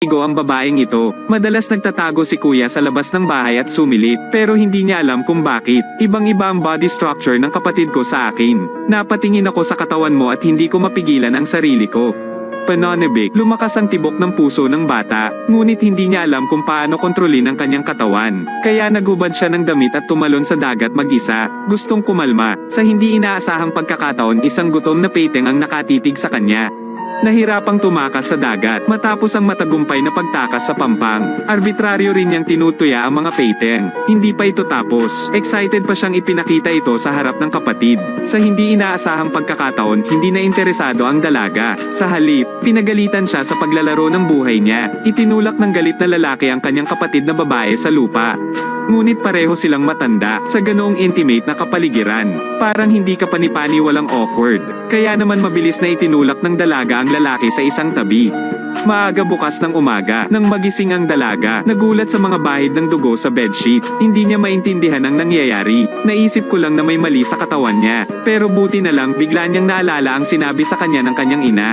Igo ang babaeng ito. Madalas nagtatago si kuya sa labas ng bahay at sumilip, pero hindi niya alam kung bakit. Ibang-iba ang body structure ng kapatid ko sa akin. Napatingin ako sa katawan mo at hindi ko mapigilan ang sarili ko. Pananabik, lumakas ang tibok ng puso ng bata, ngunit hindi niya alam kung paano kontrolin ang kanyang katawan. Kaya nagubad siya ng damit at tumalon sa dagat mag-isa, gustong kumalma. Sa hindi inaasahang pagkakataon, isang gutom na peteng ang nakatitig sa kanya. Nahirapang tumakas sa dagat matapos ang matagumpay na pagtakas sa pampang. Arbitraryo rin niyang tinutuya ang mga peteng. Hindi pa ito tapos. Excited pa siyang ipinakita ito sa harap ng kapatid. Sa hindi inaasahang pagkakataon, hindi na interesado ang dalaga. Sa halip, pinagalitan siya sa paglalaro ng buhay niya. Itinulak ng galit na lalaki ang kanyang kapatid na babae sa lupa. Ngunit pareho silang matanda sa ganoong intimate na kapaligiran. Parang hindi ka panipani walang awkward. Kaya naman mabilis na itinulak ng dalaga ang lalaki sa isang tabi. Maaga bukas ng umaga, nang magising ang dalaga, nagulat sa mga bahid ng dugo sa bedsheet. Hindi niya maintindihan ang nangyayari. Naisip ko lang na may mali sa katawan niya. Pero buti na lang bigla niyang naalala ang sinabi sa kanya ng kanyang ina.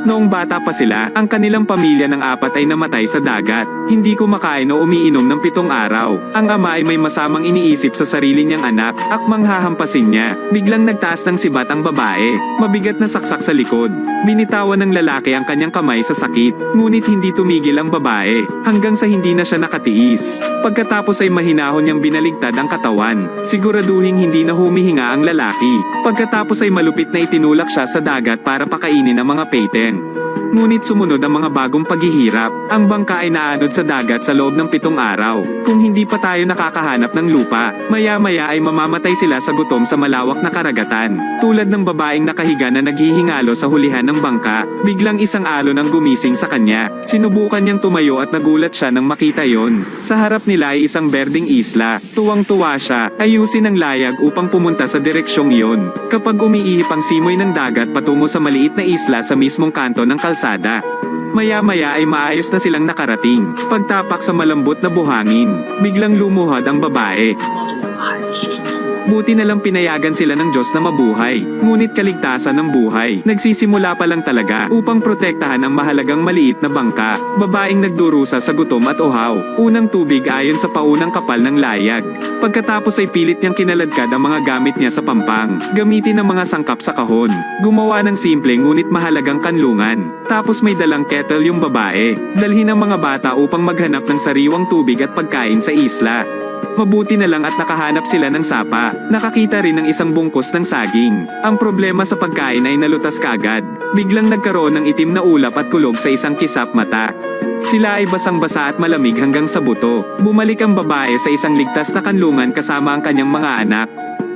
Noong bata pa sila, ang kanilang pamilya ng 4 ay namatay sa dagat. Hindi kumakain o umiinom ng 7 araw. Ang ama ay may masamang iniisip sa sarili niyang anak, akmang hahampasin niya. Biglang nagtaas ng sibat ang babae. Mabigat na saksak sa likod. Binitawan ng lalaki ang kanyang kamay sa sakit, ngunit hindi tumigil ang babae, hanggang sa hindi na siya nakatiis. Pagkatapos ay mahinahon niyang binaligtad ang katawan, siguraduhing hindi na humihinga ang lalaki. Pagkatapos ay malupit na itinulak siya sa dagat para pakainin ang mga peteng. Ngunit sumunod ang mga bagong paghihirap. Ang bangka ay naanod sa dagat sa loob ng 7 araw. Kung hindi pa tayo nakakahanap ng lupa, maya-maya ay mamamatay sila sa gutom sa malawak na karagatan. Tulad ng babaeng nakahiga na naghihingalo sa hulihan ng bangka, biglang isang alon ang gumising sa kanya. Sinubukan niyang tumayo at nagulat siya nang makita yon. Sa harap nila ay isang berdeng isla. Tuwang-tuwa siya, ayusin ang layag upang pumunta sa direksyong iyon. Kapag umiihip ang simoy ng dagat patungo sa maliit na isla sa mismong kanto ng kalsada, maya-maya ay maayos na silang nakarating. Pagtapak sa malambot na buhangin, biglang lumuhod ang babae. Buti na lang pinayagan sila ng Diyos na mabuhay. Ngunit kaligtasan ng buhay, nagsisimula pa lang talaga upang protektahan ang mahalagang maliit na bangka. Babaeng nagdurusa sa gutom at uhaw. Unang tubig ayon sa paunang kapal ng layag. Pagkatapos ay pilit niyang kinaladkad ang mga gamit niya sa pampang. Gamitin ang mga sangkap sa kahon. Gumawa ng simple ngunit mahalagang kanlungan. Tapos may dalang kettle yung babae. Dalhin ang mga bata upang maghanap ng sariwang tubig at pagkain sa isla. Mabuti na lang at nakahanap sila ng sapa. Nakakita rin ng isang bungkus ng saging. Ang problema sa pagkain ay nalutas kaagad. Biglang nagkaroon ng itim na ulap at kulog sa isang kisap mata. Sila ay basang-basa at malamig hanggang sa buto. Bumalik ang babae sa isang ligtas na kanlungan kasama ang kanyang mga anak.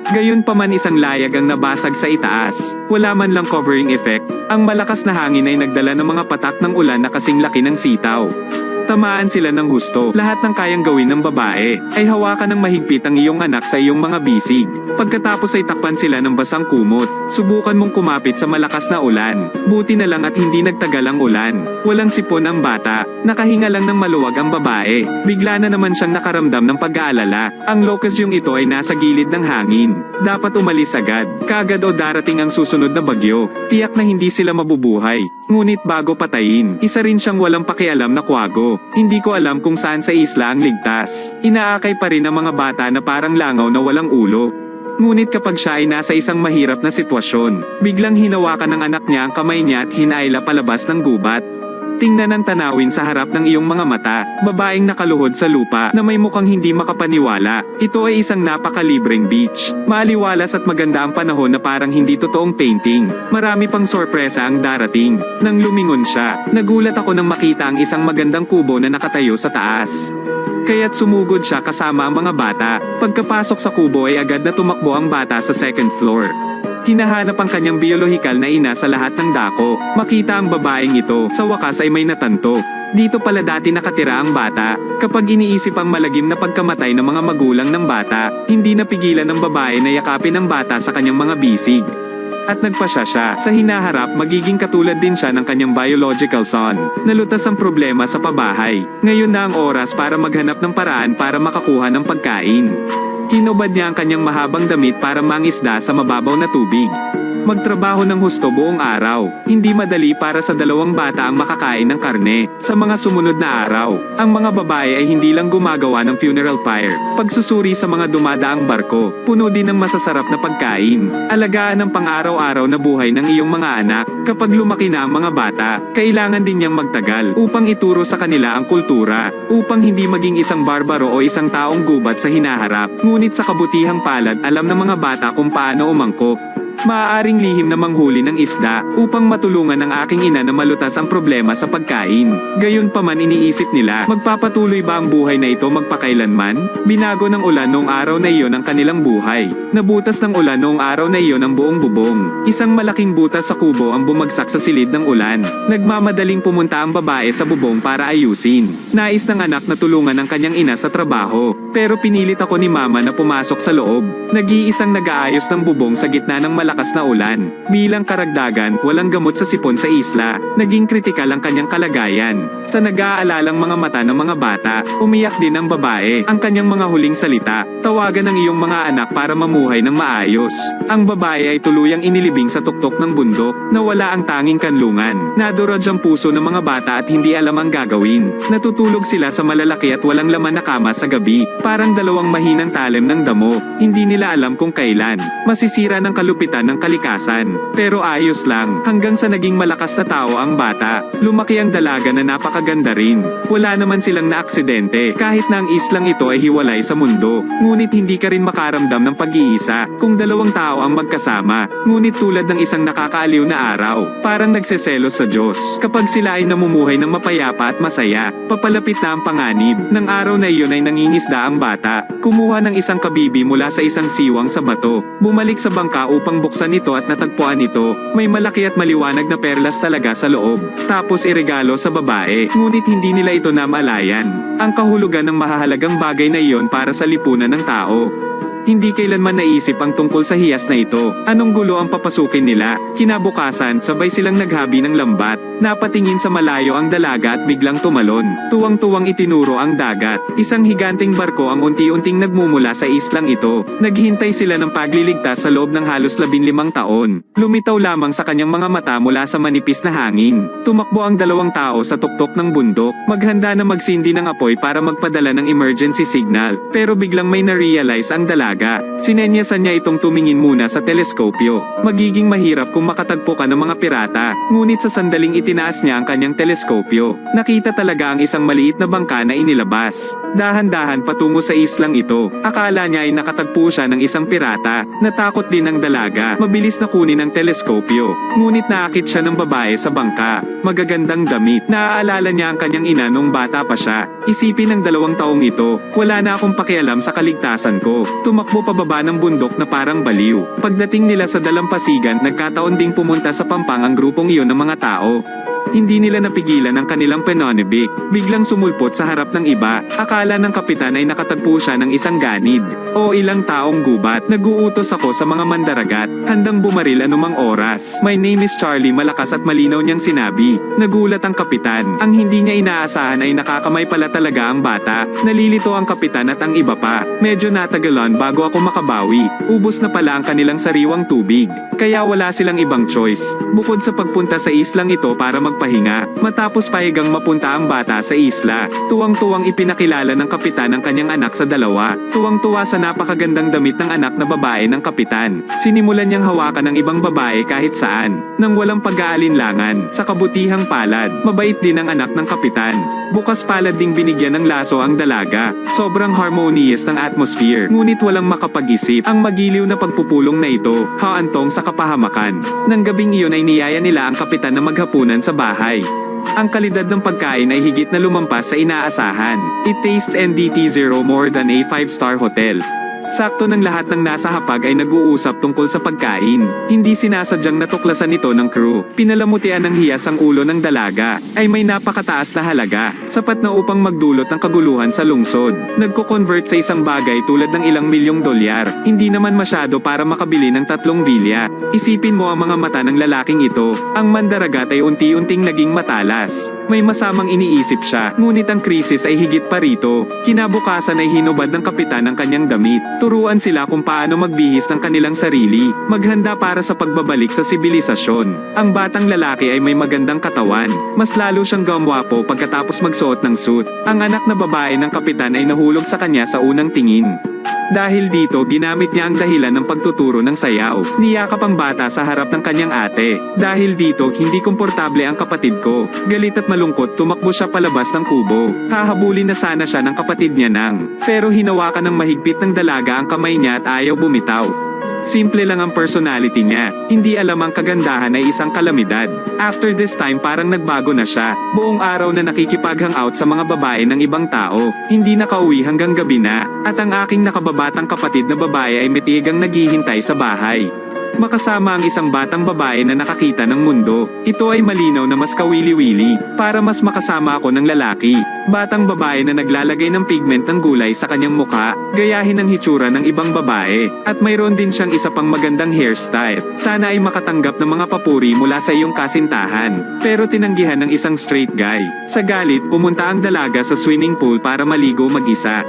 Gayunpaman isang layag ang nabasag sa itaas. Wala man lang covering effect. Ang malakas na hangin ay nagdala ng mga patak ng ulan na kasing laki ng sitaw. Tamaan sila ng husto. Lahat ng kayang gawin ng babae ay hawakan ng mahigpit ang iyong anak sa iyong mga bisig. Pagkatapos ay takpan sila ng basang kumot. Subukan mong kumapit sa malakas na ulan. Buti na lang at hindi nagtagal ang ulan. Walang sipon ang bata. Nakahinga lang ng maluwag ang babae. Bigla na naman siyang nakaramdam ng pag-aalala. Ang lokasyong ito ay nasa gilid ng hangin. Dapat umalis agad. Kagad o darating ang susunod na bagyo. Tiyak na hindi sila mabubuhay. Ngunit bago patayin, isa rin siyang walang pakialam na kwago. Hindi ko alam kung saan sa isla ang ligtas. Inaakay pa rin ang mga bata na parang langaw na walang ulo. Ngunit kapag siya ay nasa isang mahirap na sitwasyon, biglang hinawakan ng anak niya ang kamay niya at hinaila palabas ng gubat. Tingnan ang tanawin sa harap ng iyong mga mata, babaeng nakaluhod sa lupa na may mukhang hindi makapaniwala. Ito ay isang napakalibreng beach. Maaliwalas at maganda ang panahon na parang hindi totoong painting. Marami pang sorpresa ang darating. Nang lumingon siya, nagulat ako nang makita ang isang magandang kubo na nakatayo sa taas. Kaya't sumugod siya kasama ang mga bata. Pagkapasok sa kubo ay agad na tumakbo ang bata sa 2nd floor. Hinahanap ang kanyang biolohikal na ina sa lahat ng dako. Makita ang babaeng ito, sa wakas ay may natanto. Dito pala dati nakatira ang bata. Kapag iniisip ang malagim na pagkamatay ng mga magulang ng bata, hindi napigilan ng babae na yakapin ang bata sa kanyang mga bisig. At nagpasya siya. Sa hinaharap, magiging katulad din siya ng kanyang biological son. Nalutas ang problema sa pabahay. Ngayon na ang oras para maghanap ng paraan para makakuha ng pagkain. Hinubad niya ang kanyang mahabang damit para mangisda sa mababaw na tubig. Magtrabaho ng husto buong araw. Hindi madali para sa dalawang bata ang makakain ng karne. Sa mga sumunod na araw, ang mga babae ay hindi lang gumagawa ng funeral pyre, pagsusuri sa mga dumadaang barko, puno din ng masasarap na pagkain. Alagaan ang pang-araw-araw na buhay ng iyong mga anak. Kapag lumaki na ang mga bata, kailangan din niyang magtagal upang ituro sa kanila ang kultura, upang hindi maging isang barbaro o isang taong gubat sa hinaharap. Ngunit sa kabutihang palad, alam ng mga bata kung paano umangkop. Maaaring lihim na manghuli ng isda upang matulungan ng aking ina na malutas ang problema sa pagkain. Gayunpaman iniisip nila, magpapatuloy ba ang buhay na ito magpakailanman? Binago ng ulan noong araw na iyon ang kanilang buhay. Nabutas ng ulan noong araw na iyon ang buong bubong. Isang malaking butas sa kubo ang bumagsak sa silid ng ulan. Nagmamadaling pumunta ang babae sa bubong para ayusin. Nais ng anak na tulungan ang kanyang ina sa trabaho. Pero pinilit ako ni mama na pumasok sa loob. Nag-iisang nag-aayos ng bubong sa gitna ng malakas na ulan. Bilang karagdagan, walang gamot sa sipon sa isla. Naging kritikal ang kanyang kalagayan. Sa nag-aalalang mga mata ng mga bata, umiyak din ang babae. Ang kanyang mga huling salita, tawagan ng iyong mga anak para mamuhay ng maayos. Ang babae ay tuluyang inilibing sa tuktok ng bundok, na wala ang tanging kanlungan. Nadurog ang puso ng mga bata at hindi alam ang gagawin. Natutulog sila sa malalaki at walang laman na kama sa gabi. Parang dalawang mahinang talem ng damo. Hindi nila alam kung kailan masisira ng kalupitan ng kalikasan. Pero ayos lang, hanggang sa naging malakas na tao ang bata. Lumaki ang dalaga na napakaganda rin. Wala naman silang naaksidente, kahit na ang islang ito ay hiwalay sa mundo. Ngunit hindi ka rin makaramdam ng pag-iisa kung dalawang tao ang magkasama. Ngunit tulad ng isang nakakaaliw na araw, parang nagseselos sa Diyos. Kapag sila ay namumuhay ng mapayapa at masaya, papalapit na ang panganib. Nang araw na iyon ay nangingisda ang bata. Kumuha ng isang kabibi mula sa isang siwang sa bato. Bumalik sa bangka upang buksan ito at natagpuan ito. May malaki at maliwanag na perlas talaga sa loob. Tapos iregalo sa babae. Ngunit hindi nila ito namalayan ang kahulugan ng mahahalagang bagay na iyon para sa lipunan ng tao. Hindi kailanman naisip ang tungkol sa hiyas na ito. Anong gulo ang papasukin nila? Kinabukasan, sabay silang naghabi ng lambat. Napatingin sa malayo ang dalaga at biglang tumalon. Tuwang-tuwang itinuro ang dagat. Isang higanting barko ang unti-unting nagmumula sa islang ito. Naghintay sila ng pagliligtas sa loob ng halos 15 taon. Lumitaw lamang sa kanyang mga mata mula sa manipis na hangin. Tumakbo ang dalawang tao sa tuktok ng bundok. Maghanda na magsindi ng apoy para magpadala ng emergency signal. Pero biglang may na-realize ang dalaga. Sinenyasan niya itong tumingin muna sa teleskopyo. Magiging mahirap kung makatagpo ka ng mga pirata. Ngunit sa sandaling itinaas niya ang kanyang teleskopyo. Nakita talaga ang isang maliit na bangka na inilabas. Dahan-dahan patungo sa islang ito. Akala niya ay nakatagpo siya ng isang pirata. Natakot din ang dalaga. Mabilis na kunin ang teleskopyo. Ngunit naakit siya ng babae sa bangka. Magagandang damit. Naaalala niya ang kanyang ina nung bata pa siya. Isipin ng 2 taong ito, wala na akong pakialam sa kaligtasan ko. Tumakbo pababa ng bundok na parang baliw. Pagdating nila sa dalampasigan, nagkataon ding pumunta sa pampang ang grupong iyon ng mga tao. Hindi nila napigilan ang kanilang pananibik. Biglang sumulpot sa harap ng iba. Akala ng kapitan ay nakatagpo siya ng isang ganid o ilang taong gubat. Nag-uutos ako sa mga mandaragat, handang bumaril anumang oras. My name is Charlie, malakas at malinaw niyang sinabi. Nagulat ang kapitan. Ang hindi niya inaasahan ay nakakamay pala talaga ang bata. Nalilito ang kapitan at ang iba pa. Medyo natagalan bago ako makabawi. Ubos na pala ang kanilang sariwang tubig. Kaya wala silang ibang choice bukod sa pagpunta sa islang ito para magpahinga. Matapos pahigang mapunta ang bata sa isla, tuwang-tuwang ipinakilala ng kapitan ang kanyang anak sa dalawa. Tuwang-tuwa sa napakagandang damit ng anak na babae ng kapitan. Sinimulan niyang hawakan ng ibang babae kahit saan, nang walang pag-aalinlangan. Sa kabutihang palad, mabait din ang anak ng kapitan. Bukas palad ding binigyan ng laso ang dalaga. Sobrang harmonious ng atmosphere, ngunit walang makapag-isip. Ang magiliw na pagpupulong na ito, haantong sa kapahamakan. Nang gabing iyon ay niyaya nila ang kapitan na maghapunan sa bahay. Ang kalidad ng pagkain ay higit na lumampas sa inaasahan. It tastes NDT 0 more than a 5-star hotel. Sakto ng lahat ng nasa hapag ay nag-uusap tungkol sa pagkain. Hindi sinasadyang natuklasan ito ng crew. Pinalamutian ng hiyas ang ulo ng dalaga. Ay may napakataas na halaga. Sapat na upang magdulot ng kaguluhan sa lungsod. Nagko-convert sa isang bagay tulad ng ilang milyong dolyar. Hindi naman masyado para makabili ng 3 vilya. Isipin mo ang mga mata ng lalaking ito. Ang mandaragat ay unti-unting naging matalas. May masamang iniisip siya. Ngunit ang krisis ay higit pa rito. Kinabukasan ay hinubad ng kapitan ang kanyang damit. Turuan sila kung paano magbihis ng kanilang sarili, maghanda para sa pagbabalik sa sibilisasyon. Ang batang lalaki ay may magandang katawan. Mas lalo siyang gumwapo pagkatapos magsuot ng suit. Ang anak na babae ng kapitan ay nahulog sa kanya sa unang tingin. Dahil dito, ginamit niya ang dahilan ng pagtuturo ng sayaw. Niyakap ang bata sa harap ng kanyang ate. Dahil dito, hindi komportable ang kapatid ko. Galit at malungkot, tumakbo siya palabas ng kubo. Hahabulin na sana siya ng kapatid niya pero hinawakan ng mahigpit ng dalaga ang kamay niya at ayaw bumitaw. Simple lang ang personality niya, hindi alam ang kagandahan ay isang kalamidad. After this time parang nagbago na siya, buong araw na nakikipag-hangout sa mga babae ng ibang tao, hindi nakauwi hanggang gabi na, at ang aking nakababatang kapatid na babae ay matigang naghihintay sa bahay. Makasama ang isang batang babae na nakakita ng mundo. Ito ay malinaw na mas kawili-wili, para mas makasama ako ng lalaki. Batang babae na naglalagay ng pigment ng gulay sa kanyang mukha, gayahin ang hitsura ng ibang babae. At mayroon din siyang isa pang magandang hairstyle. Sana ay makatanggap ng mga papuri mula sa iyong kasintahan. Pero tinanggihan ng isang straight guy. Sa galit, pumunta ang dalaga sa swimming pool para maligo mag-isa.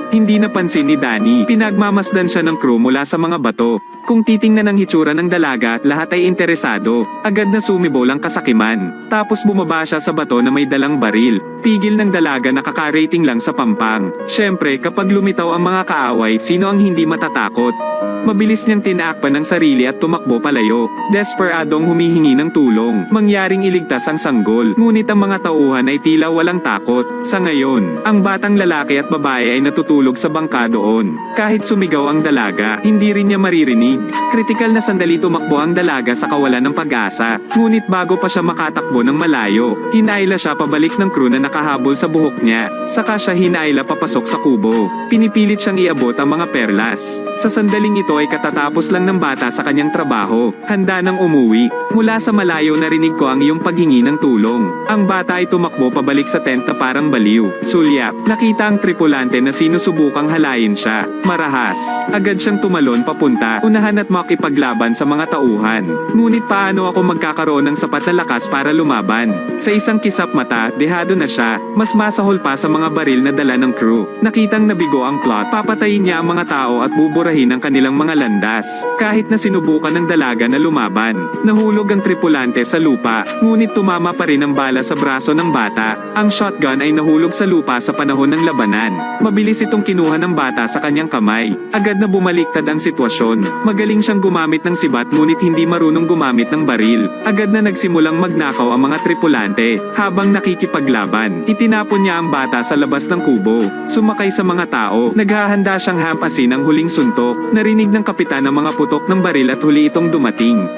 Hindi napansin ni Danny, pinagmamasdan siya ng crew mula sa mga bato. Kung titingnan ang hitsura ng dalaga at lahat ay interesado, agad na sumibol ang kasakiman. Tapos bumaba siya sa bato na may dalang baril. Pigil ng dalaga na kakarating lang sa pampang. Syempre, kapag lumitaw ang mga kaaway, sino ang hindi matatakot? Mabilis niyang tinaakpan ng sarili at tumakbo palayo. Desperadong humihingi ng tulong. Mangyaring iligtas ang sanggol. Ngunit ang mga tauhan ay tila walang takot. Sa ngayon, ang batang lalaki at babae ay natutulog sa bangka doon. Kahit sumigaw ang dalaga, hindi rin niya maririnig. Kritikal na sandali tumakbo ang dalaga sa kawalan ng pag-asa. Ngunit bago pa siya makatakbo ng malayo, hinayla siya pabalik ng crew na nakahabol sa buhok niya. Saka siya hinayla papasok sa kubo. Pinipilit siyang iabot ang mga perlas. Sa sandaling ito ay katatapos lang ng bata sa kanyang trabaho. Handa nang umuwi. Mula sa malayo narinig ko ang iyong paghingi ng tulong. Ang bata ay tumakbo pabalik sa tent na parang baliw. Sulyap, nakita ang tripulante na sinusubukang halayin siya. Marahas. Agad siyang tumalon papunta. Unahan at makipaglaban sa mga tauhan. Ngunit paano ako magkakaroon ng sapat na lakas para lumaban? Sa isang kisap mata, dehado na siya. Mas masahol pa sa mga baril na dala ng crew. Nakitang nabigo ang plot. Papatayin niya ang mga tao at buburahin ang kanilang mga landas. Kahit na sinubukan ng dalaga na lumaban. Nahulog ang tripulante sa lupa. Ngunit tumama pa rin ang bala sa braso ng bata. Ang shotgun ay nahulog sa lupa sa panahon ng labanan. Mabilis itong kinuha ng bata sa kanyang kamay. Agad na bumaliktad ang sitwasyon. Magaling siyang gumamit ng sibat ngunit hindi marunong gumamit ng baril. Agad na nagsimulang magnakaw ang mga tripulante. Habang nakikipaglaban, itinapon niya ang bata sa labas ng kubo. Sumakay sa mga tao. Naghahanda siyang hampasin ang huling suntok. Narinig ng kapitan ang mga putok ng baril at huli itong dumating.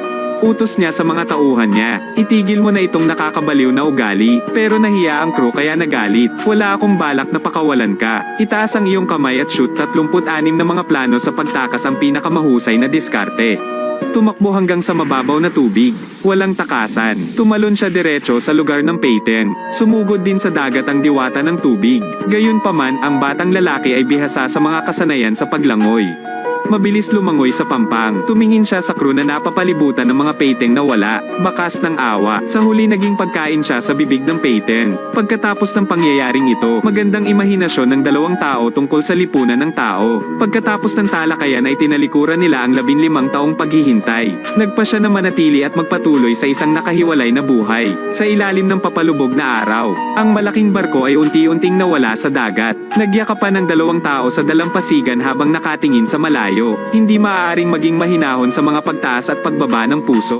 Utos niya sa mga tauhan niya, itigil mo na itong nakakabaliw na ugali, pero nahiya ang crew kaya nagalit. Wala akong balak na pakawalan ka. Itaas ang iyong kamay at shoot 36 na mga plano sa pagtakas ang pinakamahusay na diskarte. Tumakbo hanggang sa mababaw na tubig. Walang takasan. Tumalon siya diretso sa lugar ng Peyton. Sumugod din sa dagat ang diwata ng tubig. Gayunpaman, ang batang lalaki ay bihasa sa mga kasanayan sa paglangoy. Mabilis lumangoy sa pampang. Tumingin siya sa crew na napapalibutan ng mga Peyton na wala, bakas ng awa. Sa huli naging pagkain siya sa bibig ng Peyton. Pagkatapos ng pangyayaring ito, magandang imahinasyon ng dalawang tao tungkol sa lipunan ng tao. Pagkatapos ng talakayan ay tinalikuran nila ang 15 taong paghihintay. Nagpa siya na manatili at magpatuloy sa isang nakahiwalay na buhay. Sa ilalim ng papalubog na araw, ang malaking barko ay unti-unting nawala sa dagat. Nagyakapan ng 2 tao sa dalampasigan habang nakatingin sa malayo. Hindi maaaring maging mahinahon sa mga pagtaas at pagbaba ng puso.